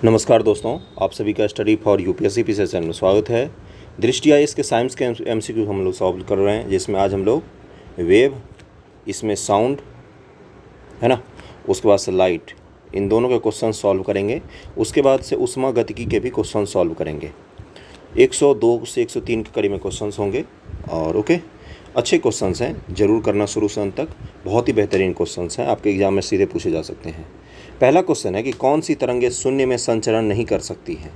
नमस्कार दोस्तों, आप सभी का study for UPSC P session में स्वागत है। दृष्टि आई इसके साइंस के एमसीक्यू हम लोग सॉल्व कर रहे हैं, जिसमें आज हम लोग वेव, इसमें साउंड है ना, उसके बाद से लाइट, इन दोनों के क्वेश्चन सॉल्व करेंगे। उसके बाद से उष्मा गतिकी के भी क्वेश्चन सॉल्व करेंगे। 102 से 103 के करीब में क्वेश्चन होंगे और ओके, अच्छे क्वेश्चन हैं, ज़रूर करना शुरू से अंत तक। बहुत ही बेहतरीन क्वेश्चन हैं, आपके एग्जाम में सीधे पूछे जा सकते हैं। पहला क्वेश्चन है कि कौन सी तरंगें शून्य में संचरण नहीं कर सकती हैं।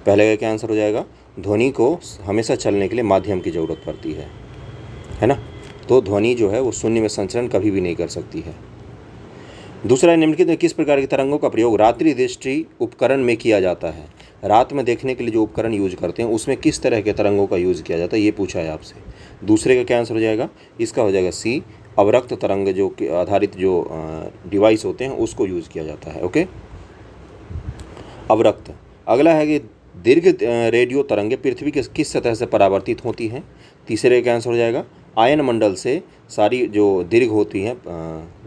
पहले का क्या आंसर हो जाएगा? ध्वनि को हमेशा चलने के लिए माध्यम की ज़रूरत पड़ती है ना, तो ध्वनि जो है वो शून्य में संचरण कभी भी नहीं कर सकती है। दूसरा, निम्नलिखित में किस प्रकार की तरंगों का प्रयोग रात्रि दृष्टि उपकरण में किया जाता है? रात में देखने के लिए जो उपकरण यूज करते हैं उसमें किस तरह के तरंगों का यूज़ किया जाता है, ये पूछा है आपसे। दूसरे का क्या आंसर हो जाएगा? इसका हो जाएगा सी, अवरक्त तरंग जो कि आधारित जो डिवाइस होते हैं उसको यूज़ किया जाता है। ओके, अवरक्त। अगला है कि दीर्घ रेडियो तरंगें पृथ्वी के किस सतह से परावर्तित होती हैं? तीसरे का आंसर हो जाएगा आयन मंडल से सारी जो दीर्घ होती हैं,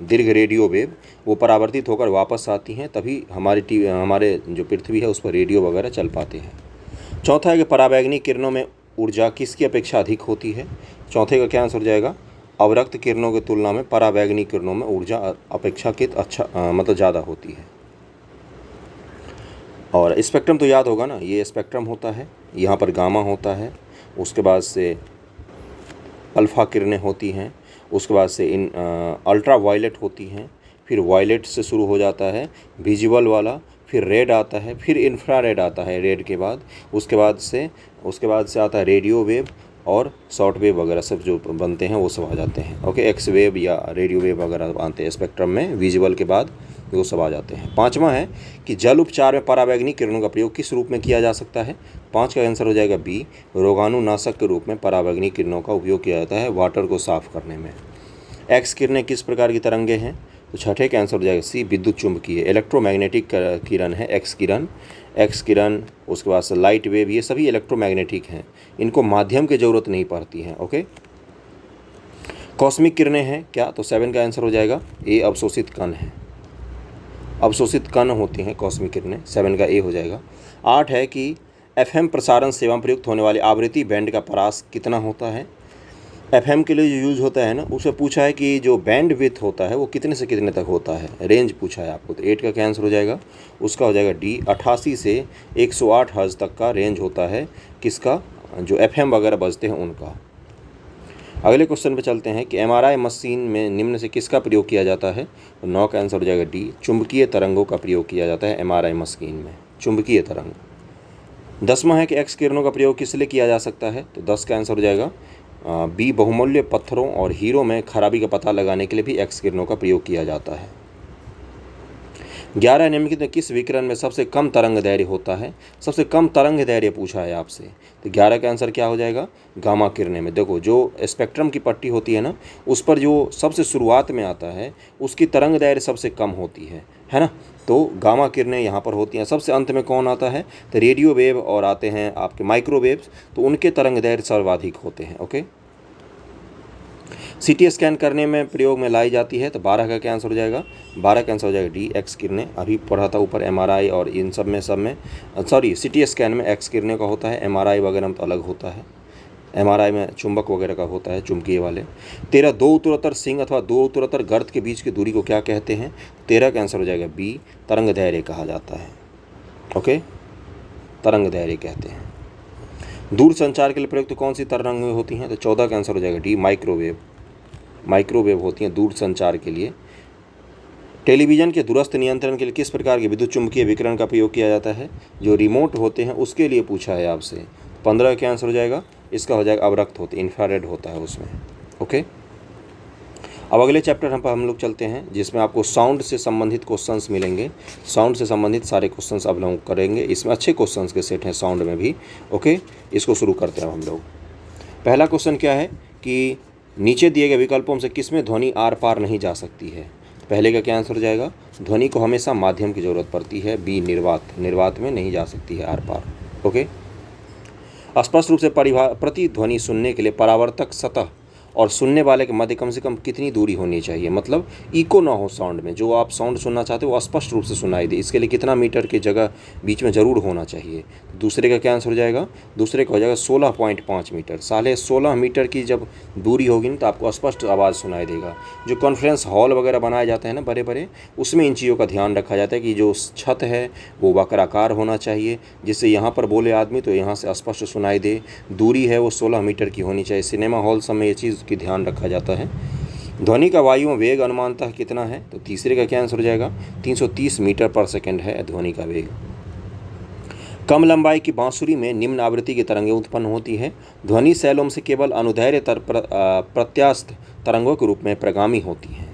दीर्घ रेडियो वेव, वो परावर्तित होकर वापस आती हैं, तभी हमारे जो पृथ्वी है उस पर रेडियो वगैरह चल पाते हैं। चौथा है कि पराबैंगनी किरणों में ऊर्जा किसकी अपेक्षा अधिक होती है? चौथे का क्या आंसर हो जाएगा? अवरक्त किरणों की तुलना में पराबैंगनी किरणों में ऊर्जा अपेक्षाकृत मतलब ज़्यादा होती है। और स्पेक्ट्रम तो याद होगा ना, ये स्पेक्ट्रम होता है, यहाँ पर गामा होता है, उसके बाद से अल्फ़ा किरणें होती हैं, उसके बाद से इन अल्ट्रा वायलेट होती हैं, फिर वायलेट से शुरू हो जाता है विजिबल वाला, फिर रेड आता है, फिर इंफ्रारेड आता है रेड के बाद, उसके बाद से आता है रेडियो वेव और शॉर्ट वेव वगैरह सब जो बनते हैं वो सब आ जाते हैं। ओके, एक्स वेव या रेडियो वेव वगैरह आते हैं स्पेक्ट्रम में, विजिबल के बाद वो सब आ जाते हैं। पांचवा है कि जल उपचार में पराबैंगनी किरणों का प्रयोग किस रूप में किया जा सकता है? 5 का आंसर हो जाएगा बी, रोगाणुनाशक के रूप में पराबैंगनी किरणों का उपयोग किया जाता है वाटर को साफ करने में। एक्स किरणें किस प्रकार की तरंगे हैं? तो छठे का आंसर हो जाएगा सी, विद्युत चुंबकीय इलेक्ट्रोमैग्नेटिक किरण है एक्स किरण। उसके बाद से लाइट वेव, ये सभी इलेक्ट्रोमैग्नेटिक हैं, इनको माध्यम की ज़रूरत नहीं पड़ती है। ओके, कॉस्मिक किरणें हैं क्या? तो 7 का आंसर हो जाएगा ए, अवशोषित कण है, अवशोषित कण होती हैं कॉस्मिक किरणें, 7 का ए हो जाएगा। 8 है कि एफएम प्रसारण सेवा में प्रयुक्त होने वाली आवृत्ति बैंड का परास कितना होता है? एफएम के लिए जो यूज़ होता है ना, उसे पूछा है कि जो बैंड विड्थ होता है वो कितने से कितने तक होता है, रेंज पूछा है आपको। तो 8 का क्या आंसर हो जाएगा? उसका हो जाएगा डी, 88 से 108 हर्ट्ज तक का रेंज होता है किसका? जो एफएम वगैरह बजते हैं उनका। अगले क्वेश्चन पे चलते हैं कि एमआरआई मशीन में निम्न से किसका प्रयोग किया जाता है? तो 9 का आंसर हो जाएगा डी, चुंबकीय तरंगों का प्रयोग किया जाता है एमआरआई मशीन में, चुंबकीय तरंग। 10वां है कि एक्स किरणों का प्रयोग किस लिए किया जा सकता है? तो 10 का आंसर हो जाएगा बी, बहुमूल्य पत्थरों और हीरो में खराबी का पता लगाने के लिए भी एक्स किरणों का प्रयोग किया जाता है। 11, निम्नलिखित में किस विकिरण में सबसे कम तरंग दैर्घ्य होता है? सबसे कम तरंग दैर्घ्य पूछा है आपसे, तो 11 का आंसर क्या हो जाएगा? गामा किरणें में। देखो, जो स्पेक्ट्रम की पट्टी होती है ना, उस पर जो सबसे शुरुआत में आता है उसकी तरंग दैर्घ्य सबसे कम होती है ना, तो गामा किरणें यहाँ पर होती हैं। सबसे अंत में कौन आता है? तो रेडियो वेव और आते हैं आपके माइक्रोवेव्स, तो उनके तरंग दैर्घ्य सर्वाधिक होते हैं। ओके, सीटी स्कैन करने में प्रयोग में लाई जाती है, तो 12 का क्या आंसर हो जाएगा? 12 का आंसर हो जाएगा डी, एक्स किरणें। अभी पढ़ा था ऊपर एमआरआई और इन सब में सॉरी, सीटी स्कैन में एक्स किरणें का होता है, एमआरआई वगैरह में तो अलग होता है। एमआरआई में चुंबक वगैरह का होता है, चुंबकीय वाले। 13, दो उत्तरोत्तर सिंह अथवा दो उत्तरोत्तर गर्त के बीच की दूरी को क्या कहते हैं? 13 का आंसर हो जाएगा बी, तरंग दैर्घ्य कहा जाता है। ओके, तरंग दैर्घ्य कहते हैं। दूर संचार के लिए प्रयुक्त कौन सी तरंगें होती हैं? तो 14 का आंसर हो जाएगा डी, माइक्रोवेव होती हैं दूर संचार के लिए। टेलीविज़न के दूरस्थ नियंत्रण के लिए किस प्रकार के विद्युत चुंबकीय विकिरण का प्रयोग किया जाता है? जो रिमोट होते हैं उसके लिए पूछा है आपसे। 15 का आंसर हो जाएगा, इसका हो जाएगा अवरक्त होते, इंफ्रारेड होता है उसमें। ओके, अब अगले चैप्टर हम लोग चलते हैं, जिसमें आपको साउंड से संबंधित क्वेश्चंस मिलेंगे। साउंड से संबंधित सारे क्वेश्चंस अब हम करेंगे, इसमें अच्छे क्वेश्चंस के सेट हैं साउंड में भी। ओके, इसको शुरू करते हैं हम लोग। पहला क्वेश्चन क्या है कि नीचे दिए गए विकल्पों से किसमें ध्वनि आर पार नहीं जा सकती है? पहले का क्या आंसर हो जाएगा? ध्वनि को हमेशा माध्यम की जरूरत पड़ती है, बी, निर्वात में नहीं जा सकती है आर पार। ओके, स्पष्ट रूप से प्रतिध्वनि सुनने के लिए परावर्तक सतह और सुनने वाले के मध्य कम से कम कितनी दूरी होनी चाहिए, मतलब इको ना हो साउंड में, जो आप साउंड सुनना चाहते हो वो स्पष्ट रूप से सुनाई दे, इसके लिए कितना मीटर की जगह बीच में ज़रूर होना चाहिए। दूसरे का क्या आंसर हो जाएगा, दूसरे का हो जाएगा 16.5 मीटर। 16.5 मीटर की जब दूरी होगी ना तो आपको स्पष्ट आवाज़ सुनाई देगा। जो कॉन्फ्रेंस हॉल वगैरह बनाए जाते हैं ना बड़े बड़े, उसमें इन चीज़ों का ध्यान रखा जाता है कि जो छत है वो वक्राकार होना चाहिए, जिससे यहाँ पर बोले आदमी तो यहाँ से स्पष्ट सुनाई दे। दूरी है वो 16 मीटर की होनी चाहिए। सिनेमा हॉल सब में ये चीज़ की ध्यान रखा जाता है। ध्वनि का वायु में वेग अनुमानतः कितना है, तो तीसरे का क्या आंसर हो जाएगा, 330 मीटर पर सेकंड है ध्वनि का वेग। कम लंबाई की बांसुरी में निम्न आवृत्ति की तरंगें उत्पन्न होती है। ध्वनि शैलों से केवल अनुदैर्घ्य प्रत्यास्थ तरंगों के रूप में प्रगामी होती हैं।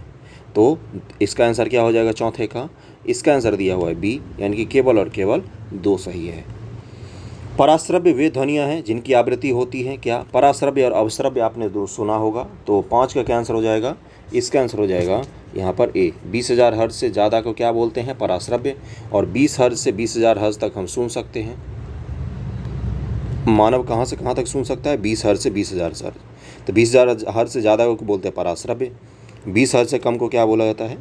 तो इसका आंसर क्या हो जाएगा चौथे का, इसका आंसर दिया हुआ है बी, यानी कि केवल और केवल 2 सही है। पराश्रव्य वे ध्वनियाँ हैं जिनकी आवृत्ति होती है क्या, पराश्रव्य और अवश्रव्य आपने दो सुना होगा। तो 5 का क्या आंसर हो जाएगा, इसका आंसर हो जाएगा यहाँ पर ए। 20,000 हर्ट्ज से ज़्यादा को क्या बोलते हैं, पराश्रव्य, और 20 हर्ट्ज से 20,000 हर्ट्ज तक हम सुन सकते हैं। मानव कहाँ से कहाँ तक सुन सकता है, 20 हर्ट्ज से 20,000 हर्ट्ज। तो 20,000 हर्ट्ज से ज़्यादा को बोलते हैं पराश्रव्य, 20 हर्ट्ज से कम को क्या बोला जाता है,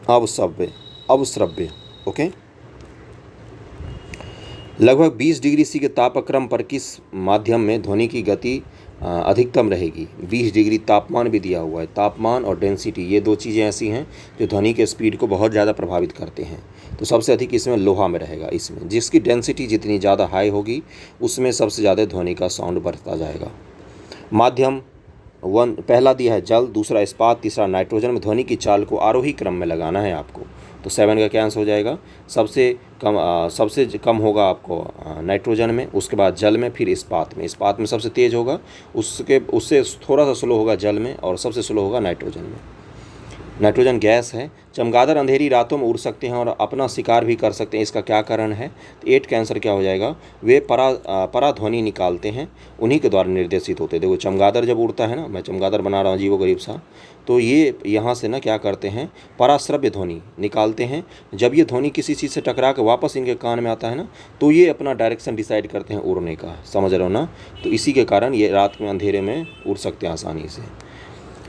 अवश्रव्य, अवश्रव्य। ओके। लगभग 20 डिग्री सी के तापक्रम पर किस माध्यम में ध्वनि की गति अधिकतम रहेगी। 20 डिग्री तापमान भी दिया हुआ है, तापमान और डेंसिटी, ये दो चीज़ें ऐसी हैं जो ध्वनि के स्पीड को बहुत ज़्यादा प्रभावित करते हैं। तो सबसे अधिक इसमें लोहा में रहेगा, इसमें जिसकी डेंसिटी जितनी ज़्यादा हाई होगी उसमें सबसे ज़्यादा ध्वनि का साउंड बढ़ता जाएगा। माध्यम 1 पहला दिया है जल, दूसरा इस्पात, तीसरा नाइट्रोजन में ध्वनि की चाल को आरोही क्रम में लगाना है आपको। तो 7 का क्या आंसर हो जाएगा, सबसे कम होगा आपको नाइट्रोजन में, उसके बाद जल में, फिर इस्पात में। इस्पात में सबसे तेज़ होगा, उससे थोड़ा सा स्लो होगा जल में, और सबसे स्लो होगा नाइट्रोजन में। नाइट्रोजन गैस है। चमगादड़ अंधेरी रातों में उड़ सकते हैं और अपना शिकार भी कर सकते हैं, इसका क्या कारण है। तो 8 का आंसर क्या हो जाएगा, वे पराध्वनि निकालते हैं, उन्हीं के द्वारा निर्देशित होते हैं। देखो चमगादड़ जब उड़ता है ना, मैं चमगादड़ बना रहा हूँ अजीबो गरीब सा, तो ये यहाँ से ना क्या करते हैं, पराश्रव्य ध्वनि निकालते हैं। जब ये ध्वनि किसी चीज़ से टकरा के वापस इनके कान में आता है ना, तो ये अपना डायरेक्शन डिसाइड करते हैं उड़ने का, समझ रहे हो ना। तो इसी के कारण ये रात में अंधेरे में उड़ सकते हैं आसानी से।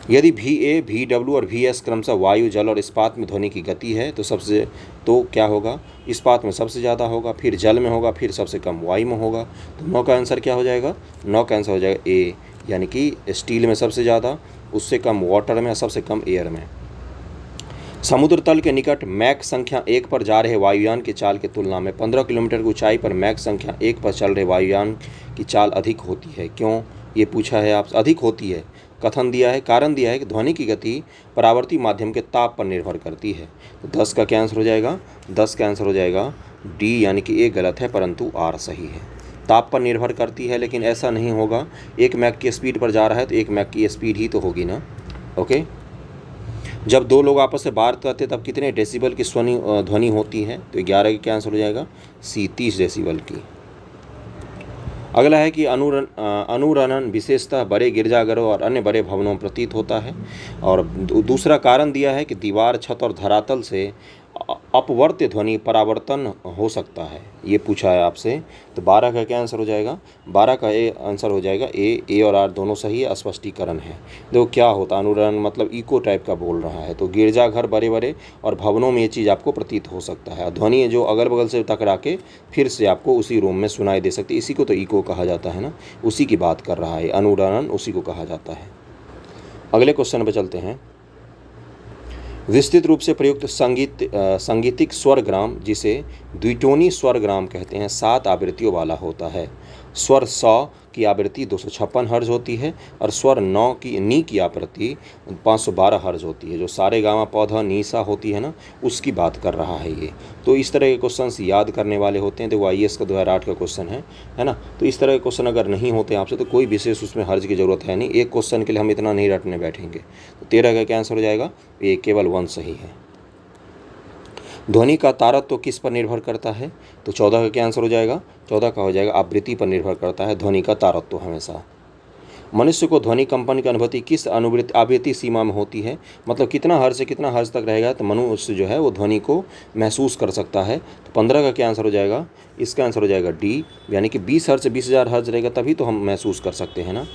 यदि VA, VW और VS क्रमशः वायु, जल और इस्पात में ध्वनि की गति है, तो क्या होगा, इस्पात में सबसे ज़्यादा होगा, फिर जल में होगा, फिर सबसे कम वायु में होगा। तो 9 का आंसर क्या हो जाएगा, 9 का आंसर हो जाएगा ए, यानी कि स्टील में सबसे ज़्यादा, उससे कम वाटर में, सबसे कम एयर में। समुद्र तल के निकट मैक संख्या 1 पर जा रहे वायुयान की चाल की तुलना में 15 किलोमीटर की ऊंचाई पर मैक संख्या 1 पर चल रहे वायुयान की चाल अधिक होती है, क्यों, ये पूछा है आपसे। अधिक होती है, कथन दिया है, कारण दिया है कि ध्वनि की गति परावर्ती माध्यम के ताप पर निर्भर करती है। तो 10 का क्या आंसर हो जाएगा, 10 का आंसर हो जाएगा डी, यानी कि ए गलत है परंतु आर सही है। ताप पर निर्भर करती है, लेकिन ऐसा नहीं होगा, 1 मैक की स्पीड पर जा रहा है तो 1 मैक की स्पीड ही तो होगी ना। ओके। जब दो लोग आपस में बात करते हैं तब कितने डेसिबल की ध्वनि होती है, तो 11 का क्या आंसर हो जाएगा सी, 30 डेसिबल की। अगला है कि अनुरणन विशेषतः बड़े गिरजाघरों और अन्य बड़े भवनों में प्रतीत होता है। और दूसरा कारण दिया है कि दीवार, छत और धरातल से अपवर्त्य ध्वनि परावर्तन हो सकता है, ये पूछा है आपसे। तो 12 का क्या आंसर हो जाएगा, 12 का आंसर हो जाएगा ए और आर दोनों सही है, स्पष्टीकरण है। देखो क्या होता है, अनुरण मतलब इको टाइप का बोल रहा है, तो गिरजाघर बड़े बड़े और भवनों में ये चीज़ आपको प्रतीत हो सकता है। ध्वनि जो अगल बगल से टकरा के फिर से आपको उसी रूम में सुनाई दे सकती है, इसी को तो इको कहा जाता है ना, उसी की बात कर रहा है, अनुरणन उसी को कहा जाता है। अगले क्वेश्चन पर चलते हैं। विस्तृत रूप से प्रयुक्त संगीतिक स्वरग्राम, जिसे द्विटोनी स्वरग्राम कहते हैं, 7 आवृत्तियों वाला होता है। स्वर 100 की आवृत्ति 256 हर्ज होती है और स्वर 9 की नी की आवृत्ति 512 हर्ज होती है। जो सारे गामा पौधा नीसा होती है ना, उसकी बात कर रहा है ये। तो इस तरह के क्वेश्चंस याद करने वाले होते हैं। तो वो IAS का 2008 का क्वेश्चन है ना। तो इस तरह के क्वेश्चन अगर नहीं होते आपसे तो कोई विशेष उसमें हर्ज की ज़रूरत है नहीं, एक क्वेश्चन के लिए हम इतना नहीं रटने बैठेंगे। तो 13 का क्या आंसर हो जाएगा, ये केवल 1 सही है। ध्वनि का तारत्व तो किस पर निर्भर करता है, तो 14 का क्या आंसर हो जाएगा, 14 का हो जाएगा आवृत्ति पर निर्भर करता है ध्वनि का तारत्व तो हमेशा। मनुष्य को ध्वनि कंपन की अनुभूति किस आवृत्ति सीमा में होती है, मतलब कितना हर्ज से कितना हर्ज तक रहेगा तो मनुष्य जो है वो ध्वनि को महसूस कर सकता है। तो 15 का क्या आंसर हो जाएगा, इसका आंसर हो जाएगा डी, यानी कि 20 हर्ज से 20,000 हर्ज रहेगा तभी तो हम महसूस कर सकते हैं ना।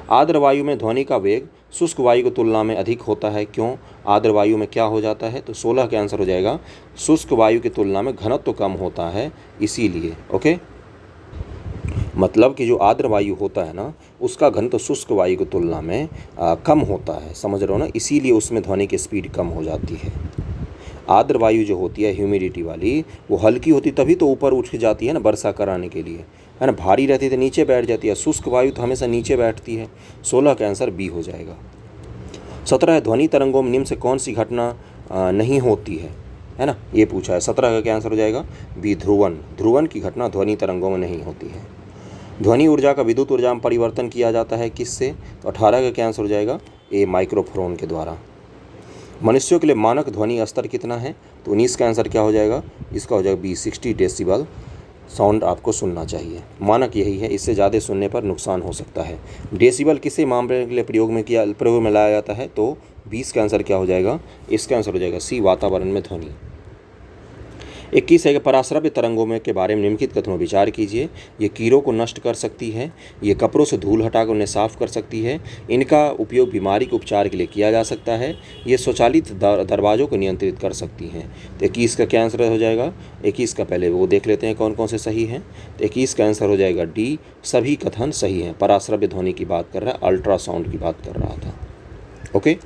आर्द्र वायु में ध्वनि का वेग शुष्क वायु की तुलना में अधिक होता है, क्यों? आर्द्र वायु में क्या हो जाता है? तो 16 का आंसर हो जाएगा शुष्क वायु की तुलना में घनत्व तो कम होता है, इसीलिए। ओके, मतलब कि जो आर्द्र वायु होता है ना, उसका घनत्व शुष्क वायु की तुलना में कम होता है, समझ रहे हो ना, इसीलिए उसमें ध्वनि की स्पीड कम हो जाती है। आर्द्र वायु जो होती है ह्यूमिडिटी वाली, वो हल्की होती तभी तो ऊपर उठ जाती है ना वर्षा कराने के लिए, है ना। भारी रहती तो नीचे बैठ जाती है, शुष्क वायु तो हमेशा नीचे बैठती है। 16 का आंसर बी हो जाएगा। 17 ध्वनि तरंगों में निम्न से कौन सी घटना नहीं होती है ना, ये पूछा है। 17 का क्या आंसर हो जाएगा? बी, ध्रुवन। ध्रुवन की घटना ध्वनि तरंगों में नहीं होती है। ध्वनि ऊर्जा का विद्युत ऊर्जा में परिवर्तन किया जाता है किससे? तो 18 का क्या आंसर हो जाएगा? ए, माइक्रोफोन के द्वारा। मनुष्यों के लिए मानक ध्वनि स्तर कितना है? तो 19 का आंसर क्या हो जाएगा? इसका हो जाएगा बी, 60 डेसिबल साउंड आपको सुनना चाहिए। मानक यही है, इससे ज़्यादा सुनने पर नुकसान हो सकता है। डेसिबल किसे मापने के लिए प्रयोग में लाया जाता है? तो 20 का आंसर क्या हो जाएगा? इसका आंसर हो जाएगा सी, वातावरण में ध्वनि। 21 है कि पराश्रव्य तरंगों में के बारे में निम्नलिखित कथनों विचार कीजिए। ये कीड़ों को नष्ट कर सकती है, ये कपड़ों से धूल हटाकर उन्हें साफ कर सकती है, इनका उपयोग बीमारी के उपचार के लिए किया जा सकता है, ये स्वचालित दरवाज़ों को नियंत्रित कर सकती हैं। तो 21 का क्या आंसर हो जाएगा? 21 का पहले वो देख लेते हैं कौन कौन से सही हैं। तो 21 का आंसर हो जाएगा डी, सभी कथन सही हैं। पराश्रव्य ध्वनि की बात कर रहा है, अल्ट्रासाउंड की बात कर रहा था। ओके,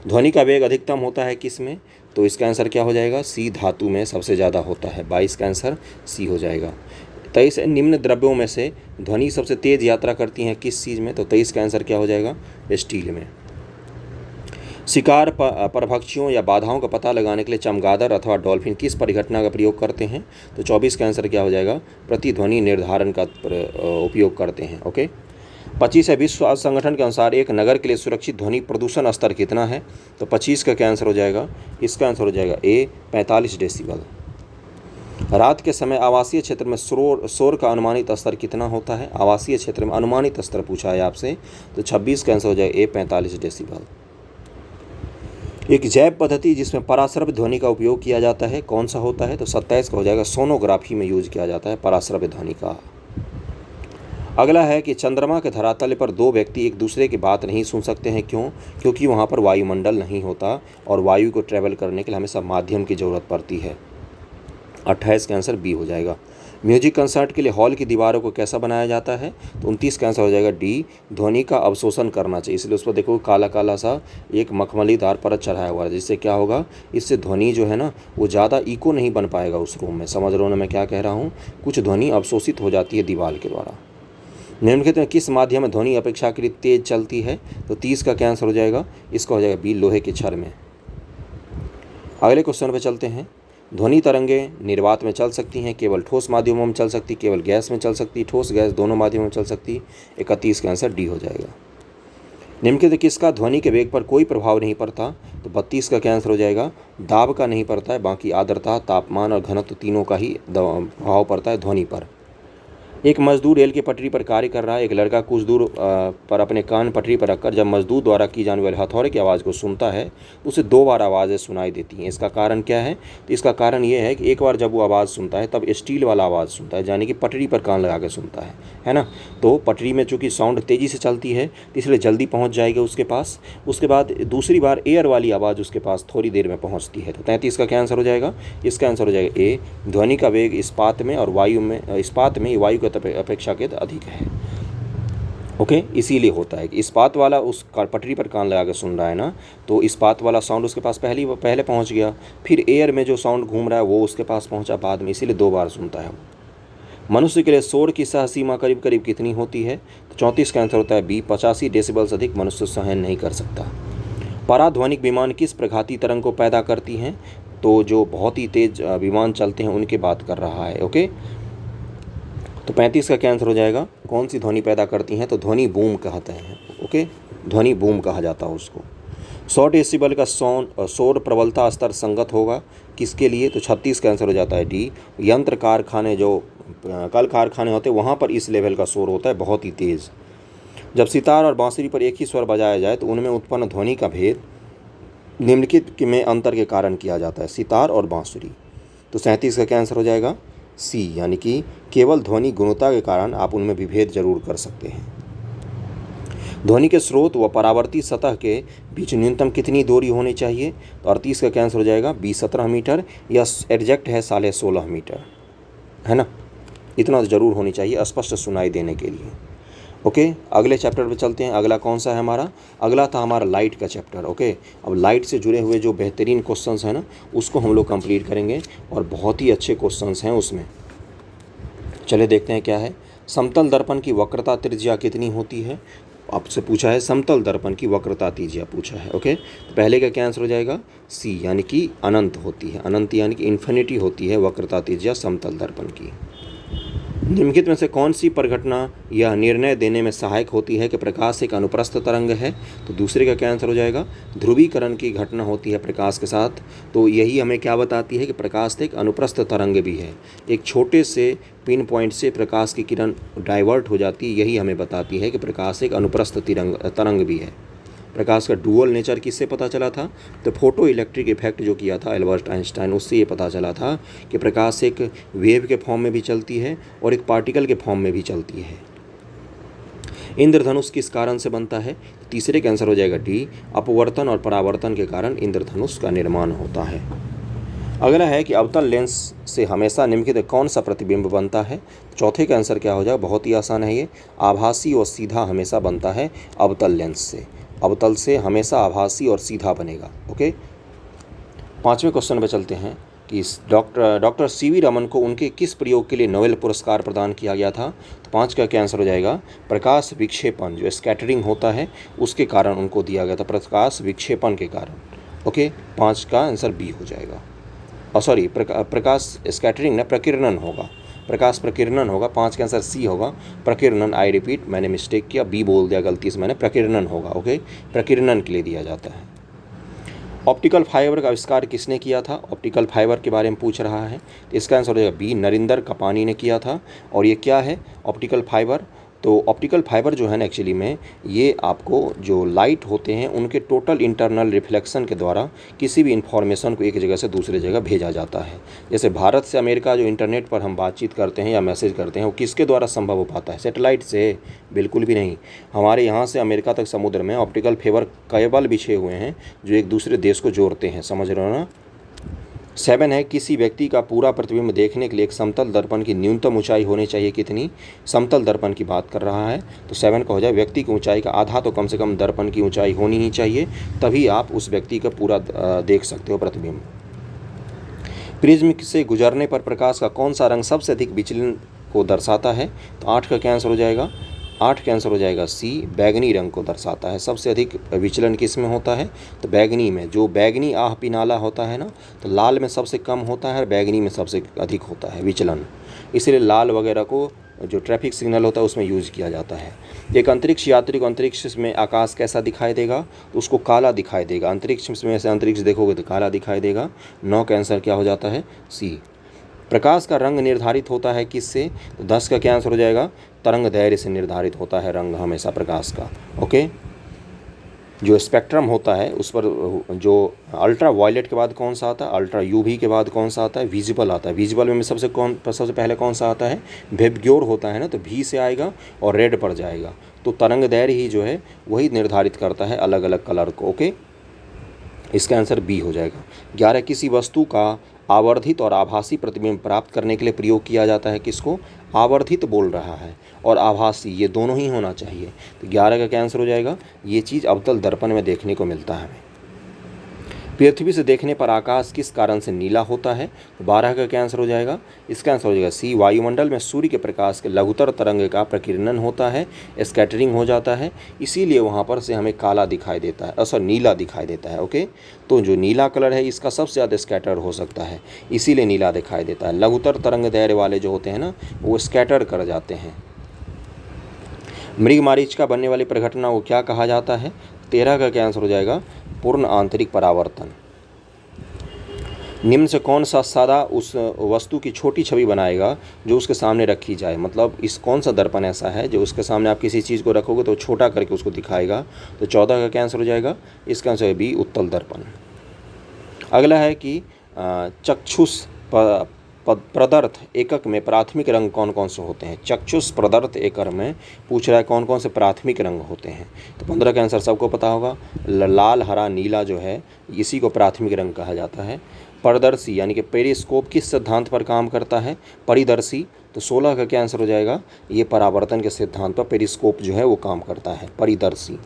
ध्वनि का वेग अधिकतम होता है किस में? तो इसका आंसर क्या हो जाएगा? सी, धातु में सबसे ज़्यादा होता है। 22 का आंसर सी हो जाएगा। 23 निम्न द्रव्यों में से ध्वनि सबसे तेज यात्रा करती हैं किस चीज़ में? तो 23 का आंसर क्या हो जाएगा? स्टील में। शिकार परभक्षियों या बाधाओं का पता लगाने के लिए चमगादड़ अथवा डॉल्फिन किस परिघटना का प्रयोग करते हैं? तो 24 का आंसर क्या हो जाएगा? प्रतिध्वनि निर्धारण का उपयोग करते हैं। ओके, 25 है, विश्व स्वास्थ्य संगठन के अनुसार एक नगर के लिए सुरक्षित ध्वनि प्रदूषण स्तर कितना है? तो 25 का क्या आंसर हो जाएगा? इसका आंसर हो जाएगा ए, 45 डेसिबल। रात के समय आवासीय क्षेत्र में शोर का अनुमानित स्तर कितना होता है? आवासीय क्षेत्र में अनुमानित स्तर पूछा है आपसे, तो 26 का आंसर हो जाएगा ए, 45 डेसिबल। एक जैव पद्धति जिसमें पराश्रव्य ध्वनि का उपयोग किया जाता है, कौन सा होता है? तो 27 का हो जाएगा, सोनोग्राफी में यूज किया जाता है पराश्रव्य ध्वनि का। अगला है कि चंद्रमा के धरातल पर दो व्यक्ति एक दूसरे की बात नहीं सुन सकते हैं, क्यों? क्योंकि वहाँ पर वायुमंडल नहीं होता और वायु को ट्रैवल करने के लिए हमेशा माध्यम की ज़रूरत पड़ती है। 28 का आंसर बी हो जाएगा। म्यूजिक कंसर्ट के लिए हॉल की दीवारों को कैसा बनाया जाता है? तो 29 का आंसर हो जाएगा डी, ध्वनि का अवशोषण करना चाहिए, इसलिए उस पर देखो काला काला सा एक मखमलीदार परत चढ़ाया हुआ है, जिससे क्या होगा? इससे ध्वनि जो है ना, वो ज़्यादा इको नहीं बन पाएगा उस रूम में। समझ रहे हो ना मैं क्या कह रहा हूँ? कुछ ध्वनि अवशोषित हो जाती है दीवार के द्वारा। निम्नलिखित में किस माध्यम में ध्वनि अपेक्षाकृत तेज चलती है? तो 30 का क्या आंसर हो जाएगा? इसका हो जाएगा बी, लोहे के छड़ में। अगले क्वेश्चन पे चलते हैं। ध्वनि तरंगें निर्वात में चल सकती हैं, केवल ठोस माध्यमों में चल सकती, केवल गैस में चल सकती, ठोस गैस दोनों माध्यमों में चल सकती। 31 का आंसर डी हो जाएगा। निम्नलिखित किसका ध्वनि के वेग पर कोई प्रभाव नहीं पड़ता? तो 32 का क्या आंसर हो जाएगा? दाब का नहीं पड़ता है, बाकी आर्द्रता, तापमान और घनत्व तीनों का ही प्रभाव पड़ता है ध्वनि पर। एक मजदूर रेल की पटरी पर कार्य कर रहा है। एक लड़का कुछ दूर पर अपने कान पटरी पर रखकर जब मजदूर द्वारा की जाने वाले हथौड़े की आवाज़ को सुनता है, उसे 2 बार आवाज़ें सुनाई देती हैं। इसका कारण क्या है? तो इसका कारण ये है कि एक बार जब वो आवाज़ सुनता है तब स्टील वाला आवाज़ सुनता है, यानी कि पटरी पर कान लगा के सुनता है ना। तो पटरी में चूँकि साउंड तेज़ी से चलती है, तो इसलिए जल्दी पहुँच जाएगी उसके पास। उसके बाद दूसरी बार एयर वाली आवाज़ उसके पास थोड़ी देर में पहुँचती है। तो 33 का क्या आंसर हो जाएगा? इसका आंसर हो जाएगा ए, ध्वनि का वेग इस्पात में और वायु की अपेक्षाकृत अधिक है। ओके, इसीलिए होता है कि इस्पात वाला उस पटरी पर कान लगा के सुन रहा है ना, तो इस्पात वाला साउंड उसके पास पहले पहुंच गया, फिर एयर में जो साउंड घूम रहा है वो उसके पास पहुंचा बाद में, इसीलिए 2 बार सुनता है वो। मनुष्य के लिए शोर की सह सीमा करीब करीब कितनी होती है? तो 34 का आंसर होता है बी, 85 डेसिबल से अधिक मनुष्य सहन नहीं कर सकता। पराध्वनिक विमान किस प्रघाती तरंग को पैदा करती हैं? तो जो बहुत ही तेज विमान चलते हैं उनकी बात कर रहा है। ओके, तो 35 का क्या आंसर हो जाएगा? कौन सी ध्वनि पैदा करती हैं? तो ध्वनि बूम कहते हैं। ओके, ध्वनि बूम कहा जाता है उसको। 100 डेसिबल का शोर प्रबलता स्तर संगत होगा किसके लिए? तो 36 का आंसर हो जाता है डी, यंत्र कारखाने जो कल कारखाने होते हैं वहाँ पर इस लेवल का शोर होता है, बहुत ही तेज़। जब सितार और बांसुरी पर एक ही स्वर बजाया जाए तो उनमें उत्पन्न ध्वनि का भेद निम्नलिखित में अंतर के कारण किया जाता है, सितार और बांसुरी। तो 37 का क्या आंसर हो जाएगा? सी, यानी कि केवल ध्वनि गुणवत्ता के कारण आप उनमें विभेद जरूर कर सकते हैं। ध्वनि के स्रोत व परावर्ती सतह के बीच न्यूनतम कितनी दूरी होनी चाहिए? तो 38 का कैंसिल हो जाएगा, बी 17 मीटर, या एग्जैक्ट है 16.5 मीटर, है ना। इतना ज़रूर होनी चाहिए स्पष्ट सुनाई देने के लिए। ओके, अगले चैप्टर पे चलते हैं। अगला कौन सा है हमारा? अगला था हमारा लाइट का चैप्टर। ओके, अब लाइट से जुड़े हुए जो बेहतरीन क्वेश्चंस हैं ना, उसको हम लोग कंप्लीट करेंगे, और बहुत ही अच्छे क्वेश्चंस हैं उसमें। चले देखते हैं क्या है। समतल दर्पण की वक्रता त्रिज्या कितनी होती है? आपसे पूछा है समतल दर्पण की वक्रता त्रिज्या पूछा है। ओके, तो पहले का क्या आंसर हो जाएगा? सी, यानी कि अनंत होती है। अनंत यानी कि इन्फिनिटी होती है वक्रता त्रिज्या समतल दर्पण की। निम्नलिखित में से कौन सी परिघटना यह निर्णय देने में सहायक होती है कि प्रकाश एक अनुप्रस्थ तरंग है? तो दूसरे का क्या आंसर हो जाएगा? ध्रुवीकरण की घटना होती है प्रकाश के साथ। तो यही हमें क्या बताती है कि प्रकाश एक अनुप्रस्थ तरंग भी है। एक छोटे से पिन पॉइंट से प्रकाश की किरण डाइवर्ट हो जाती है, यही हमें बताती है कि प्रकाश एक अनुप्रस्थ तरंग भी है। प्रकाश का डुअल नेचर किससे पता चला था? तो फोटो इलेक्ट्रिक इफेक्ट जो किया था एल्बर्ट आइंस्टाइन, उससे ये पता चला था कि प्रकाश एक वेव के फॉर्म में भी चलती है और एक पार्टिकल के फॉर्म में भी चलती है। इंद्रधनुष किस कारण से बनता है? तीसरे का आंसर हो जाएगा डी, अपवर्तन और परावर्तन के कारण इंद्रधनुष का निर्माण होता है। अगला है कि अवतल लेंस से हमेशा निम्नलिखित कौन सा प्रतिबिंब बनता है? चौथे का आंसर क्या हो जाएगा? बहुत ही आसान है ये, आभासी और सीधा हमेशा बनता है अवतल लेंस से। अवतल से हमेशा आभासी और सीधा बनेगा। ओके, पांचवें क्वेश्चन पे चलते हैं कि डॉक्टर सीवी रमन को उनके किस प्रयोग के लिए नोबेल पुरस्कार प्रदान किया गया था? तो 5 का क्या आंसर हो जाएगा? प्रकाश विक्षेपण, जो स्कैटरिंग होता है उसके कारण उनको दिया गया था, प्रकाश विक्षेपण के कारण। ओके, 5 का आंसर बी हो जाएगा। और सॉरी, प्रकाश स्कैटरिंग ना, प्रकीर्णन होगा, प्रकाश प्रकीर्णन होगा। 5 का आंसर सी होगा, प्रकीर्णन। आई रिपीट, मैंने मिस्टेक किया, बी बोल दिया गलती से मैंने, प्रकीर्णन होगा। ओके, प्रकीर्णन के लिए दिया जाता है। ऑप्टिकल फाइबर का आविष्कार किसने किया था? ऑप्टिकल फाइबर के बारे में पूछ रहा है, तो इसका आंसर हो जाएगा बी, नरिंदर कपानी ने किया था। और ये क्या है ऑप्टिकल फाइबर? तो ऑप्टिकल फाइबर जो है ना, एक्चुअली में ये आपको जो लाइट होते हैं उनके टोटल इंटरनल रिफ्लेक्शन के द्वारा किसी भी इंफॉर्मेशन को एक जगह से दूसरे जगह भेजा जाता है। जैसे भारत से अमेरिका जो इंटरनेट पर हम बातचीत करते हैं या मैसेज करते हैं, वो किसके द्वारा संभव हो पाता है? सैटेलाइट से? बिल्कुल भी नहीं। हमारे यहाँ से अमेरिका तक समुद्र में ऑप्टिकल फाइबर केबल बिछे हुए हैं जो एक दूसरे देश को जोड़ते हैं, समझ रहे हो ना। 7 है, किसी व्यक्ति का पूरा प्रतिबिंब देखने के लिए एक समतल दर्पण की न्यूनतम ऊंचाई होनी चाहिए कितनी? समतल दर्पण की बात कर रहा है, तो 7 का हो जाए व्यक्ति की ऊंचाई का आधा तो कम से कम दर्पण की ऊंचाई होनी ही चाहिए, तभी आप उस व्यक्ति का पूरा देख सकते हो प्रतिबिंब। प्रिज्म से गुजरने पर प्रकाश का कौन सा रंग सबसे अधिक विचलन को दर्शाता है? तो 8 का क्या आंसर हो जाएगा? 8 का आंसर हो जाएगा सी, बैगनी रंग को दर्शाता है। सबसे अधिक विचलन किस में होता है? तो बैगनी में। जो बैगनी आह पिनाला होता है ना, तो लाल में सबसे कम होता है और बैगनी में सबसे अधिक होता है विचलन। इसलिए लाल वगैरह को जो ट्रैफिक सिग्नल होता है उसमें यूज़ किया जाता है। एक अंतरिक्ष यात्री को अंतरिक्ष में आकाश कैसा दिखाई देगा? तो उसको काला दिखाई देगा। अंतरिक्ष में से अंतरिक्ष देखोगे तो काला दिखाई देगा। 9 का आंसर क्या हो जाता है? सी। प्रकाश का रंग निर्धारित होता है किससे? तो 10 का क्या आंसर हो जाएगा? तरंग दैर्घ्य से निर्धारित होता है रंग हमेशा प्रकाश का। ओके, जो स्पेक्ट्रम होता है उस पर जो अल्ट्रा वायलेट के बाद कौन सा आता है? अल्ट्रा यूवी के बाद कौन सा आता है? विजिबल आता है। विजिबल में सबसे पहले कौन सा आता है? वेबग्योर होता है ना, तो भी से आएगा और रेड पर जाएगा। तो तरंग दैर्घ्य ही जो है वही निर्धारित करता है अलग अलग कलर को। ओके, इसका आंसर बी हो जाएगा। 11, किसी वस्तु का आवर्धित और आभासी प्रतिबिंब प्राप्त करने के लिए प्रयोग किया जाता है किसको? आवर्धित बोल रहा है और आभासी, ये दोनों ही होना चाहिए। तो 11 का क्या आंसर हो जाएगा? ये चीज़ अवतल दर्पण में देखने को मिलता है। पृथ्वी से देखने पर आकाश किस कारण से नीला होता है? तो 12 का क्या आंसर हो जाएगा? इसका आंसर हो जाएगा सी, वायुमंडल में सूर्य के प्रकाश के लघुतर तरंग का प्रकीर्णन होता है, स्कैटरिंग हो जाता है, इसीलिए वहाँ पर से हमें काला दिखाई देता है, अच्छा नीला दिखाई देता है। ओके, तो जो नीला कलर है इसका सबसे ज़्यादा स्कैटर हो सकता है, इसीलिए नीला दिखाई देता है। लघुतर तरंग दैर्घ्य वाले जो होते हैं ना, वो स्कैटर कर जाते हैं। मृगमरीचिका बनने वाली परिघटना को क्या कहा जाता है? 13 का क्या आंसर हो जाएगा? पूर्ण आंतरिक परावर्तन। निम्न से कौन सा सादा उस वस्तु की छोटी छवि बनाएगा जो उसके सामने रखी जाए? मतलब इस कौन सा दर्पण ऐसा है जो उसके सामने आप किसी चीज़ को रखोगे तो छोटा करके उसको दिखाएगा? तो 14 का क्या आंसर हो जाएगा? इसका आंसर है बी, उत्तल दर्पण। अगला है कि चक्षुष प्रदर्थ एकक में प्राथमिक रंग कौन कौन से होते हैं? चक्षुष प्रदर्थ एकक में पूछ रहा है कौन कौन से प्राथमिक रंग होते हैं। तो 15 का आंसर सबको पता होगा, लाल हरा नीला जो है इसी को प्राथमिक रंग कहा जाता है। पारदर्शी यानी कि पेरिस्कोप किस सिद्धांत पर काम करता है? परिदर्शी। तो 16 का क्या आंसर हो जाएगा? ये परावर्तन के सिद्धांत पर पेरिस्कोप जो है वो काम करता है, परिदर्शी।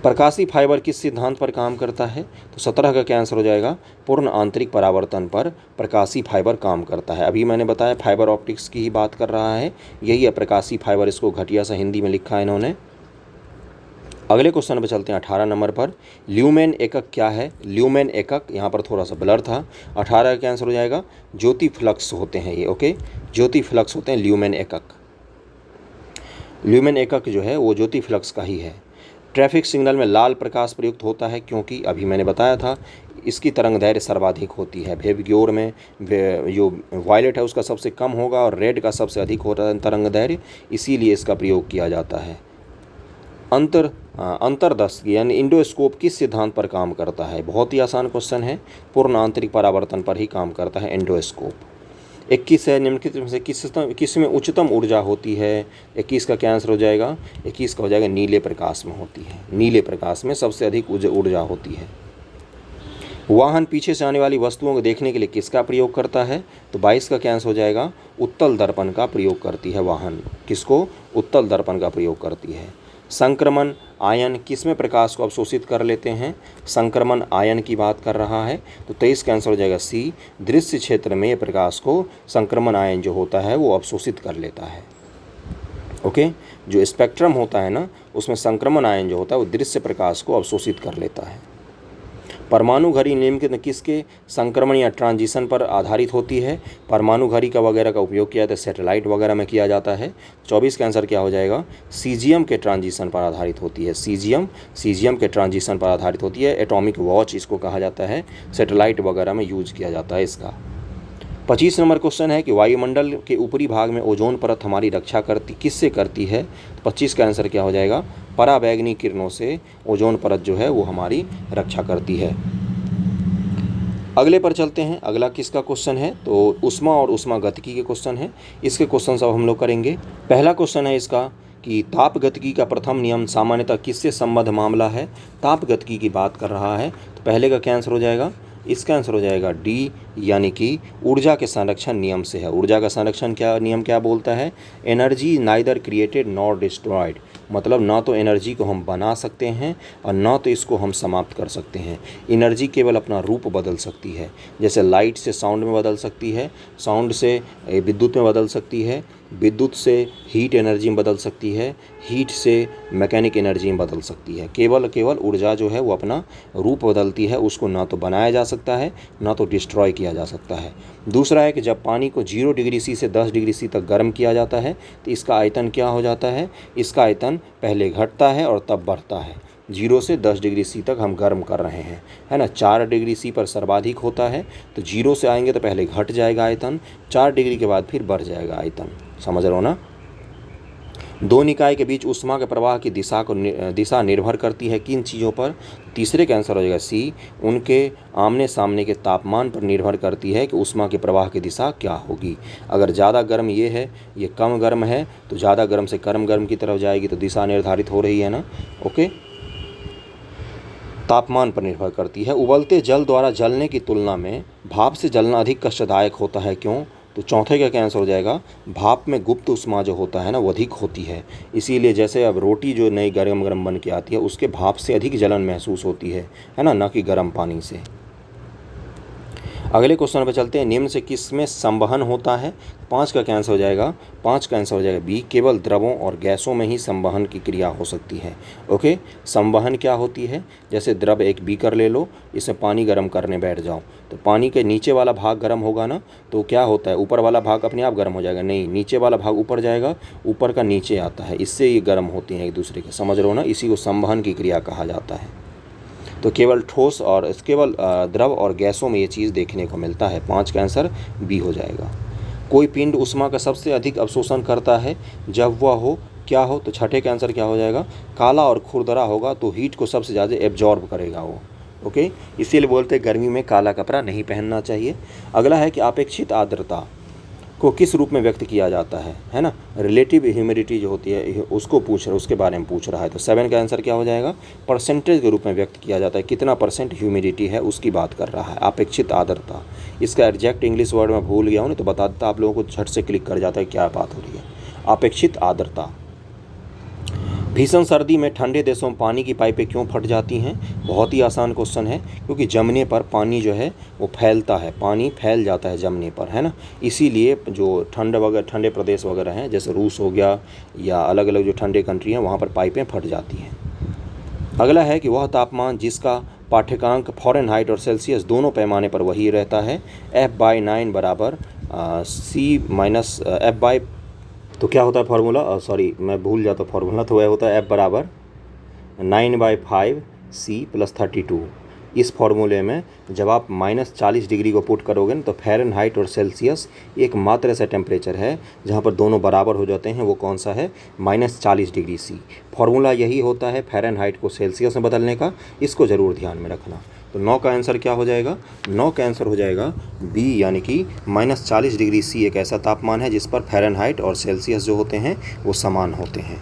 प्रकाशी फाइबर किस सिद्धांत पर काम करता है? तो 17 का क्या आंसर हो जाएगा? पूर्ण आंतरिक परावर्तन पर प्रकाशी फाइबर काम करता है। अभी मैंने बताया फाइबर ऑप्टिक्स की ही बात कर रहा है, यही है प्रकाशी फाइबर, इसको घटिया सा हिंदी में लिखा है इन्होंने। अगले क्वेश्चन पर चलते हैं 18 नंबर पर। ल्यूमेन एकक क्या है? ल्यूमेन एकक, यहाँ पर थोड़ा सा ब्लर था। 18 का आंसर हो जाएगा ज्योति फ्लक्स होते हैं ये, ओके, ज्योति फ्लक्स होते हैं ल्यूमेन एकक। ल्यूमेन एकक जो है वो ज्योति फ्लक्स का ही है। ट्रैफिक सिग्नल में लाल प्रकाश प्रयुक्त होता है क्योंकि अभी मैंने बताया था इसकी तरंग दैर्घ्य सर्वाधिक होती है। वेवग्योर में जो वायलेट है उसका सबसे कम होगा और रेड का सबसे अधिक होता है तरंग दैर्घ्य, इसीलिए इसका प्रयोग किया जाता है। अंतर्दृष्टि यानी इंडोस्कोप किस सिद्धांत पर काम करता है? बहुत ही आसान क्वेश्चन है, पूर्ण आंतरिक परावर्तन पर ही काम करता है इंडोस्कोप। 21 है, निम्नलिखित में से किस में उच्चतम ऊर्जा होती है? 21 का क्या आंसर हो जाएगा? 21 का हो जाएगा नीले प्रकाश में होती है, नीले प्रकाश में सबसे अधिक ऊर्जा होती है। वाहन पीछे से आने वाली वस्तुओं को देखने के लिए किसका प्रयोग करता है? तो 22 का क्या आंसर हो जाएगा? उत्तल दर्पण का प्रयोग करती है वाहन। किसको? उत्तल दर्पण का प्रयोग करती है। संक्रमण आयन किसमें प्रकाश को अवशोषित कर लेते हैं? संक्रमण आयन की बात कर रहा है, तो 23 का आंसर हो जाएगा सी, दृश्य क्षेत्र में प्रकाश को संक्रमण आयन जो होता है वो अवशोषित कर लेता है। ओके, जो स्पेक्ट्रम होता है ना उसमें संक्रमण आयन जो होता है वो दृश्य प्रकाश को अवशोषित कर लेता है। परमाणु घड़ी निम्नलिखित किसके संक्रमण या ट्रांजिशन पर आधारित होती है? परमाणु घड़ी का वगैरह का उपयोग किया जाता है, सैटेलाइट वगैरह में किया जाता है। 24 का आंसर क्या हो जाएगा? सीजियम के ट्रांजिशन पर आधारित होती है। सीजियम के ट्रांजिशन पर आधारित होती है। एटॉमिक वॉच इसको कहा जाता है, सैटेलाइट वगैरह में यूज किया जाता है इसका। 25 नंबर क्वेश्चन है कि वायुमंडल के ऊपरी भाग में ओजोन परत हमारी रक्षा किससे करती है? 25 का आंसर क्या हो जाएगा? पराबैंगनी किरणों से ओजोन परत जो है वो हमारी रक्षा करती है। अगले पर चलते हैं। अगला किसका क्वेश्चन है? तो ऊष्मा और ऊष्मागतिकी के क्वेश्चन है। इसके क्वेश्चन सब हम लोग करेंगे। पहला क्वेश्चन है इसका कि तापगतिकी का प्रथम नियम सामान्यतः किससे संबद्ध मामला है? तापगतिकी की बात कर रहा है, तो पहले का क्या आंसर हो जाएगा? इसका आंसर हो जाएगा डी, यानी कि ऊर्जा के संरक्षण नियम से है। ऊर्जा का संरक्षण क्या नियम क्या बोलता है? Energy neither created nor destroyed, मतलब ना तो एनर्जी को हम बना सकते हैं और ना तो इसको हम समाप्त कर सकते हैं। एनर्जी केवल अपना रूप बदल सकती है, जैसे लाइट से साउंड में बदल सकती है, साउंड से विद्युत में बदल सकती है, विद्युत से हीट एनर्जी में बदल सकती है, हीट से मैकेनिक एनर्जी में बदल सकती है। केवल ऊर्जा जो है वो अपना रूप बदलती है, उसको ना तो बनाया जा सकता है ना तो डिस्ट्रॉय किया जा सकता है। दूसरा है कि जब पानी को 0 डिग्री सी से 10 डिग्री सी तक गर्म किया जाता है तो इसका आयतन क्या हो जाता है? इसका आयतन पहले घटता है और तब बढ़ता है। 0 से 10 डिग्री सी तक हम गर्म कर रहे हैं, है ना। 4 डिग्री सी पर सर्वाधिक होता है, तो 0 से आएंगे तो पहले घट जाएगा आयतन, 4 डिग्री के बाद फिर बढ़ जाएगा आयतन। समझ रहे हो ना। दो निकाय के बीच ऊष्मा के प्रवाह की दिशा निर्भर करती है किन चीज़ों पर? तीसरे का आंसर हो जाएगा सी, उनके आमने सामने के तापमान पर निर्भर करती है कि ऊष्मा के प्रवाह की दिशा क्या होगी। अगर ज़्यादा गर्म ये है, ये कम गर्म है, तो ज़्यादा गर्म से कम गर्म की तरफ जाएगी, तो दिशा निर्धारित हो रही है ना। ओके, तापमान पर निर्भर करती है। उबलते जल द्वारा जलने की तुलना में भाप से जलना अधिक कष्टदायक होता है, क्यों? तो चौथे का क्या आंसर हो जाएगा? भाप में गुप्त ऊष्मा जो होता है ना वो अधिक होती है, इसीलिए जैसे अब रोटी जो नई गरम गरम बन के आती है उसके भाप से अधिक जलन महसूस होती है ना, ना कि गर्म पानी से। अगले क्वेश्चन पर चलते हैं। निम्न से किस में संवहन होता है? 5 का क्या आंसर हो जाएगा? 5 का आंसर हो जाएगा बी, केवल द्रवों और गैसों में ही संवहन की क्रिया हो सकती है। ओके, संवहन क्या होती है? जैसे द्रव एक बीकर ले लो, इसमें पानी गर्म करने बैठ जाओ, तो पानी के नीचे वाला भाग गर्म होगा ना, तो क्या होता है? ऊपर वाला भाग अपने आप गर्म हो जाएगा? नहीं, नीचे वाला भाग ऊपर जाएगा, ऊपर का नीचे आता है, इससे ये गर्म होती हैं एक दूसरे के। समझ रहे हो ना, इसी को संवहन की क्रिया कहा जाता है। तो केवल ठोस और केवल द्रव और गैसों में ये चीज़ देखने को मिलता है। 5 का आंसर बी हो जाएगा। कोई पिंड ऊष्मा का सबसे अधिक अवशोषण करता है जब वह हो क्या हो? तो छठे का आंसर क्या हो जाएगा? काला और खुरदरा होगा तो हीट को सबसे ज़्यादा एब्जॉर्ब करेगा वो। ओके, इसीलिए बोलते हैं गर्मी में काला कपड़ा नहीं पहनना चाहिए। अगला है कि अपेक्षित आर्द्रता को किस रूप में व्यक्त किया जाता है ना। रिलेटिव ह्यूमिडिटी जो होती है उसको उसके बारे में पूछ रहा है। तो 7 का आंसर क्या हो जाएगा, परसेंटेज के रूप में व्यक्त किया जाता है, कितना % ह्यूमिडिटी है उसकी बात कर रहा है। अपेक्षित आर्द्रता, इसका एग्जैक्ट इंग्लिश वर्ड मैं भूल गया हूँ, नहीं तो बता देता आप लोगों को, झट से क्लिक कर जाता है क्या बात हो रही है। अपेक्षित आर्द्रता। भीषण सर्दी में ठंडे देशों में पानी की पाइपें क्यों फट जाती हैं? बहुत ही आसान क्वेश्चन है, क्योंकि जमने पर पानी जो है वो फैलता है, पानी फैल जाता है जमने पर, है ना। इसीलिए जो ठंडे प्रदेश वगैरह हैं, जैसे रूस हो गया या अलग अलग जो ठंडे कंट्री हैं, वहाँ पर पाइपें फट जाती हैं। अगला है कि वह तापमान जिसका पाठ्यांक फ़ारेनहाइट और सेल्सियस दोनों पैमाने पर वही रहता है। F/9 बराबर C-F/, तो क्या होता है फार्मूला, सॉरी मैं भूल जाता फार्मूला, तो वह होता है F बराबर 9/5 C + 32। इस फार्मूले में जब आप -40 डिग्री को पुट करोगे ना, तो फ़ारेनहाइट और सेल्सियस एक मात्र ऐसा टेम्परेचर है जहाँ पर दोनों बराबर हो जाते हैं, वो कौन सा है, -40 डिग्री C। फार्मूला यही होता है फ़ारेनहाइट को सेल्सियस में बदलने का, इसको ज़रूर ध्यान में रखना। तो 9 का आंसर क्या हो जाएगा, 9 का आंसर हो जाएगा बी, यानी कि -40 डिग्री C एक ऐसा तापमान है जिस पर फ़ारेनहाइट और सेल्सियस जो होते हैं वो समान होते हैं।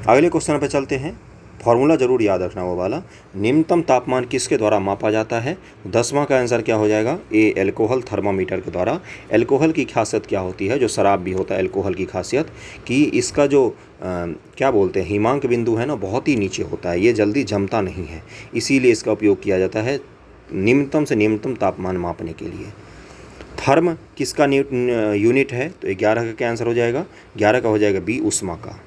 अगले क्वेश्चन पर चलते हैं, फार्मूला ज़रूर याद रखना वो वाला। निम्नतम तापमान किसके द्वारा मापा जाता है? 10वां का आंसर क्या हो जाएगा, ए, एल्कोहल थर्मामीटर के द्वारा। एल्कोहल की खासियत क्या होती है, जो शराब भी होता है एल्कोहल की खासियत, कि इसका जो क्या बोलते हैं हिमांक बिंदु है ना, बहुत ही नीचे होता है, ये जल्दी जमता नहीं है, इसीलिए इसका उपयोग किया जाता है निम्नतम से निम्नतम तापमान मापने के लिए। थर्म किसका यूनिट है? तो 11 का क्या आंसर हो जाएगा, 11 का हो जाएगा बी, उष्मा का।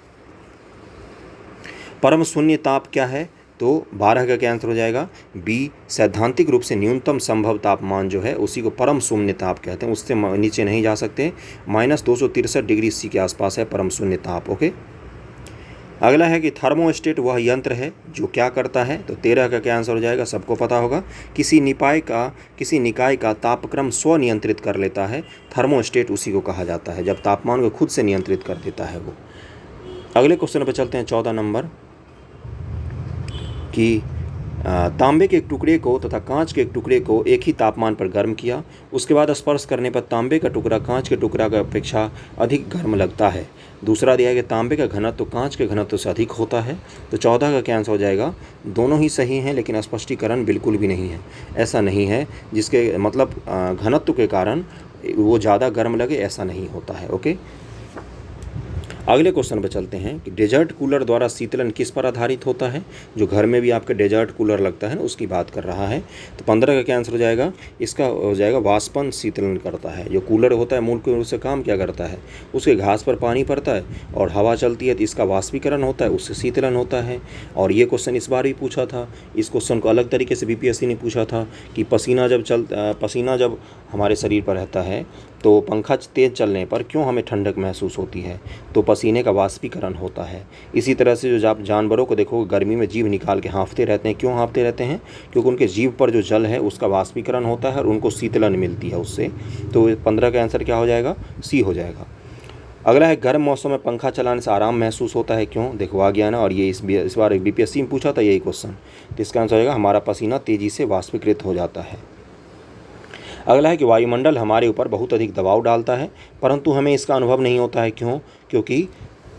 परम शून्य ताप क्या है? तो 12 का क्या आंसर हो जाएगा, बी, सैद्धांतिक रूप से न्यूनतम संभव तापमान जो है उसी को परम शून्य ताप कहते हैं, उससे नीचे नहीं जा सकते। -263 डिग्री C के आसपास है परम शून्य ताप। ओके, अगला है कि थर्मोस्टेट वह यंत्र है जो क्या करता है? तो 13 का क्या आंसर हो जाएगा, सबको पता होगा, किसी निकाय का तापक्रम स्वनियंत्रित कर लेता है, थर्मोस्टेट उसी को कहा जाता है, जब तापमान को खुद से नियंत्रित कर देता है वो। अगले क्वेश्चन पर चलते हैं, 14 नंबर, कि तांबे के एक टुकड़े को तथा कांच के एक टुकड़े को एक ही तापमान पर गर्म किया, उसके बाद स्पर्श करने पर तांबे का टुकड़ा कांच के टुकड़ा की अपेक्षा अधिक गर्म लगता है। दूसरा दिया है कि तांबे का घनत्व कांच के घनत्व से अधिक होता है। तो 14 का क्या आंसर हो जाएगा, दोनों ही सही हैं, लेकिन स्पष्टीकरण बिल्कुल भी नहीं है। ऐसा नहीं है जिसके मतलब घनत्व के कारण वो ज़्यादा गर्म लगे, ऐसा नहीं होता है। ओके, अगले क्वेश्चन पर चलते हैं कि डेजर्ट कूलर द्वारा शीतलन किस पर आधारित होता है? जो घर में भी आपके डेजर्ट कूलर लगता है ना, उसकी बात कर रहा है। तो 15 का क्या आंसर हो जाएगा, इसका हो जाएगा वाष्पन शीतलन करता है। जो कूलर होता है मूल रूप से काम क्या करता है, उसके घास पर पानी पड़ता है और हवा चलती है, तो इसका वाष्पीकरण होता है, उससे शीतलन होता है। और ये क्वेश्चन इस बार भी पूछा था, इस क्वेश्चन को अलग तरीके से BPSC ने पूछा था कि पसीना जब हमारे शरीर पर रहता है तो पंखा तेज़ चलने पर क्यों हमें ठंडक महसूस होती है? तो पसीने का वाष्पीकरण होता है। इसी तरह से जो आप जानवरों को देखोगे गर्मी में जीभ निकाल के हाँफते रहते हैं, क्यों हाँफते रहते हैं? क्योंकि उनके जीभ पर जो जल है उसका वाष्पीकरण होता है और उनको शीतलन मिलती है उससे। तो 15 का आंसर क्या हो जाएगा, C हो जाएगा। अगला है, गर्म मौसम में पंखा चलाने से आराम महसूस होता है, क्यों? देखो आ गया ना, और ये इस बार BPSC में पूछा था यही क्वेश्चन। तो इसका आंसर हो जाएगा, हमारा पसीना तेज़ी से वाष्पीकृत हो जाता है। अगला है कि वायुमंडल हमारे ऊपर बहुत अधिक दबाव डालता है, परंतु हमें इसका अनुभव नहीं होता है, क्यों? क्योंकि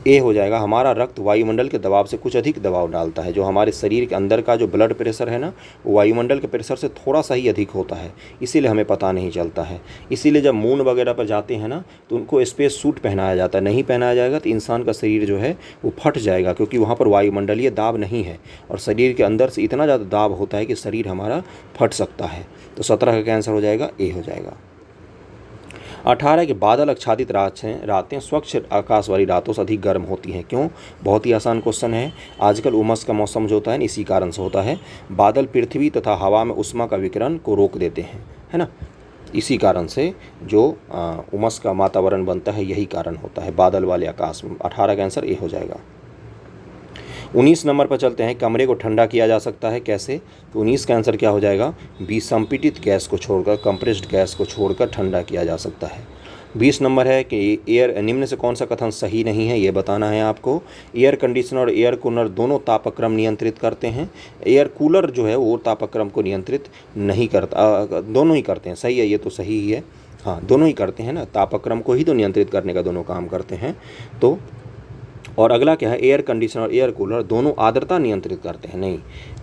ए हो जाएगा, हमारा रक्त वायुमंडल के दबाव से कुछ अधिक दबाव डालता है। जो हमारे शरीर के अंदर का जो ब्लड प्रेशर है ना, वो वायुमंडल के प्रेशर से थोड़ा सा ही अधिक होता है, इसीलिए हमें पता नहीं चलता है। इसीलिए जब मून वगैरह पर जाते हैं ना, तो उनको स्पेस सूट पहनाया जाता है। नहीं पहनाया जाएगा तो इंसान का शरीर जो है वो फट जाएगा, क्योंकि वहाँ पर वायुमंडलीय दाब नहीं है और शरीर के अंदर से इतना ज़्यादा दाब होता है कि शरीर हमारा फट सकता है। तो 17 का आंसर हो जाएगा, ए हो जाएगा। 18 के बादल आच्छादित रातें स्वच्छ आकाश वाली रातों से अधिक गर्म होती हैं, क्यों? बहुत ही आसान क्वेश्चन है। आजकल उमस का मौसम जो होता है इसी कारण से होता है। बादल पृथ्वी तथा हवा में उष्मा का विकिरण को रोक देते हैं, है ना। इसी कारण से जो उमस का वातावरण बनता है, यही कारण होता है बादल वाले आकाश में। 18 का आंसर ए हो जाएगा। 19 नंबर पर चलते हैं, कमरे को ठंडा किया जा सकता है, कैसे? तो 19 का आंसर क्या हो जाएगा, बी, संपीड़ित गैस को छोड़कर, कंप्रेस्ड गैस को छोड़कर ठंडा किया जा सकता है। 20 नंबर है कि एयर निम्न से कौन सा कथन सही नहीं है, ये बताना है आपको। एयर कंडीशनर और एयर कूलर दोनों तापक्रम नियंत्रित करते हैं। एयर कूलर जो है वो तापक्रम को नियंत्रित नहीं करता, दोनों ही करते हैं। सही है, ये तो सही ही है। हाँ, दोनों ही करते हैं ना, तापक्रम को ही तो नियंत्रित करने का दोनों काम करते हैं। तो और अगला क्या है, एयर कंडीशनर और एयर कूलर दोनों आर्द्रता नियंत्रित करते हैं। नहीं,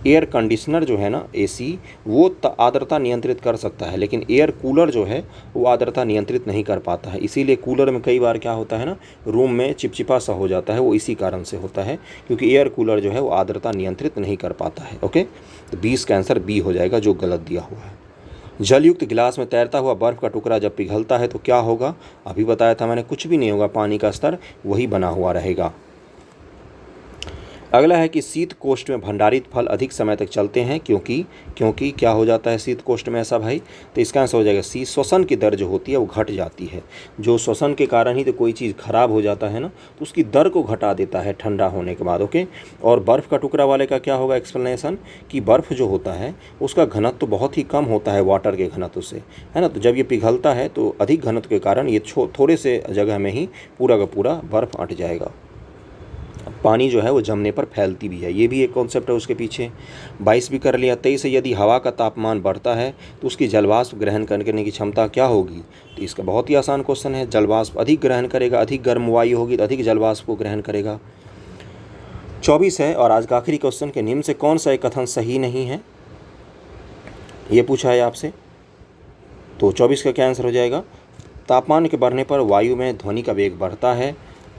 एयर कंडीशनर जो है ना एसी, वो आर्द्रता नियंत्रित कर सकता है, लेकिन एयर कूलर जो है वो आर्द्रता नियंत्रित नहीं कर पाता है। इसीलिए कूलर में कई बार क्या होता है ना, रूम में चिपचिपा सा हो जाता है, वो इसी कारण से होता है, क्योंकि एयर कूलर जो है वो आर्द्रता नियंत्रित नहीं कर पाता है। ओके, तो 20 का आंसर बी हो जाएगा, जो गलत दिया हुआ है। जलयुक्त गिलास में तैरता हुआ बर्फ़ का टुकड़ा जब पिघलता है तो क्या होगा? अभी बताया था मैंने, कुछ भी नहीं होगा, पानी का स्तर वही बना हुआ रहेगा। अगला है कि शीत कोष्ठ में भंडारित फल अधिक समय तक चलते हैं, क्योंकि क्या हो जाता है शीत कोष्ठ में ऐसा भाई? तो इसका आंसर हो जाएगा सी, श्वसन की दर जो होती है वो घट जाती है। जो श्वसन के कारण ही तो कोई चीज़ खराब हो जाता है ना, तो उसकी दर को घटा देता है ठंडा होने के बाद। ओके, और बर्फ़ का टुकड़ा वाले का क्या होगा एक्सप्लेनेशन, कि बर्फ़ जो होता है उसका घनत्व तो बहुत ही कम होता है वाटर के घनत्व से, है ना। तो जब ये पिघलता है तो अधिक घनत्व के कारण ये थोड़े से जगह में ही पूरा का पूरा बर्फ़ अट जाएगा। पानी जो है वो जमने पर फैलती भी है, ये भी एक कॉन्सेप्ट है उसके पीछे। 22 भी कर लिया। 23 से यदि हवा का तापमान बढ़ता है तो उसकी जलवाष्प ग्रहण करने की क्षमता क्या होगी? तो इसका बहुत ही आसान क्वेश्चन है, जलवाष्प अधिक ग्रहण करेगा, अधिक गर्म वायु होगी तो अधिक जलवाष्प को ग्रहण करेगा। 24 है और आज का आखिरी क्वेश्चन के निम्न से कौन सा एक कथन सही नहीं है, ये पूछा है आपसे। तो 24 का क्या आंसर हो जाएगा? तापमान के बढ़ने पर वायु में ध्वनि का वेग बढ़ता है।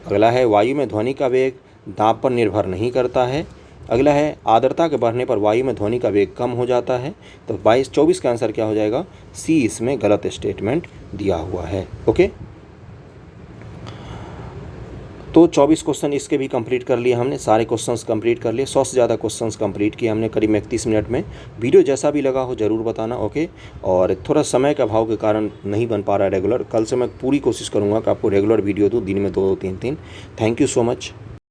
अगला है वायु में ध्वनि का वेग दाब पर निर्भर नहीं करता है। अगला है आर्द्रता के बढ़ने पर वायु में ध्वनि का वेग कम हो जाता है। तो 24 का आंसर क्या हो जाएगा? सी इसमें गलत स्टेटमेंट दिया हुआ है। ओके, तो 24 क्वेश्चन इसके भी कंप्लीट कर लिए हमने, सारे क्वेश्चंस कंप्लीट कर लिए। 100 से ज़्यादा क्वेश्चंस कंप्लीट किए हमने करीब 31 मिनट में। वीडियो जैसा भी लगा हो ज़रूर बताना। ओके, और थोड़ा समय के अभाव के कारण नहीं बन पा रहा है रेगुलर, कल से मैं पूरी कोशिश करूँगा कि आपको रेगुलर वीडियो दूँ, दिन में 2-2 3-3। Thank you so much.